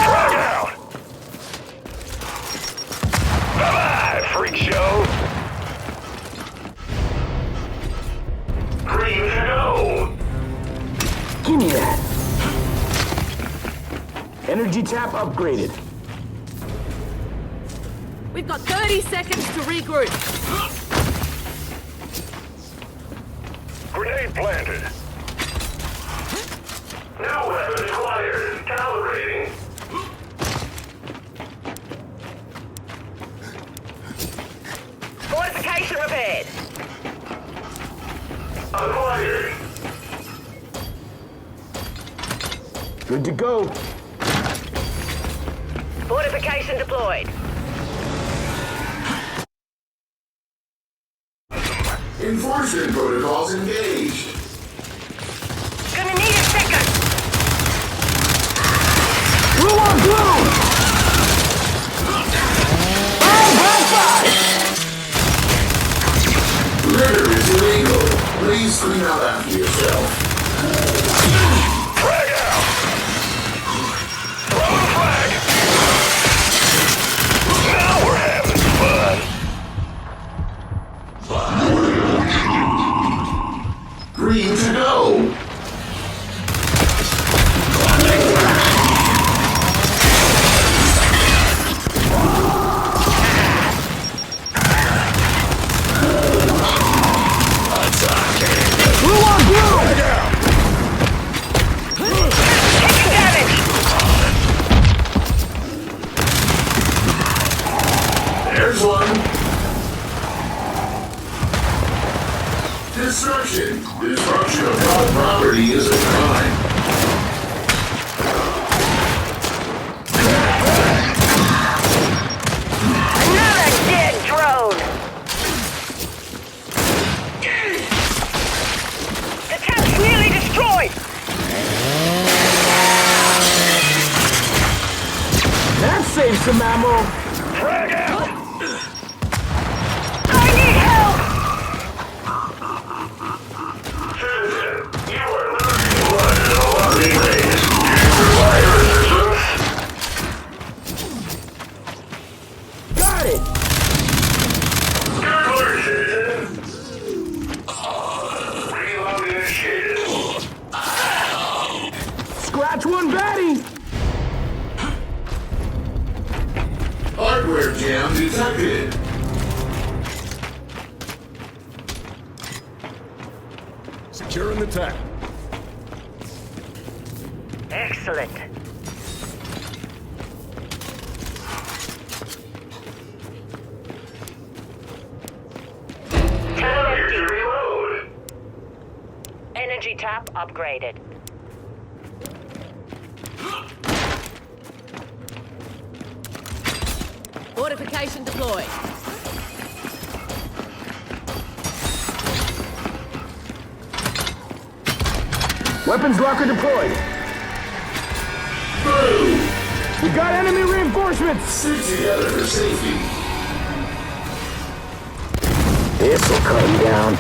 Frag out! Bye-bye, freak show! Green to go! Give me that. Energy tap upgraded. We've got 30 seconds to regroup. Grenade planted. New weapon acquired. Calibrating. Fortification repaired. Acquired. Good to go. Fortification deployed. Enforcement protocols engaged. Gonna need a second. Blue on blue! Litter is illegal. Please clean up after yourself. Frag out! Throwing flag! Now we're having fun. Green to go. Blue on blue! Taking damage. There's one. Destruction. Destruction of property is a crime. Another dead drone. The tank's nearly destroyed. That saves some ammo. Frag out! I need help. Citizen, you are losing blood in all our relays. Fire resistance. Got it! Good work, citizen. Reload initiated. Scratch one baddie! Hardware jam detected. Securing the tap. Excellent. Failure to reload. Energy tap upgraded. Fortification deployed. Weapons locker deployed. Boom. We got enemy reinforcements! Stick together for safety. This'll cut him down.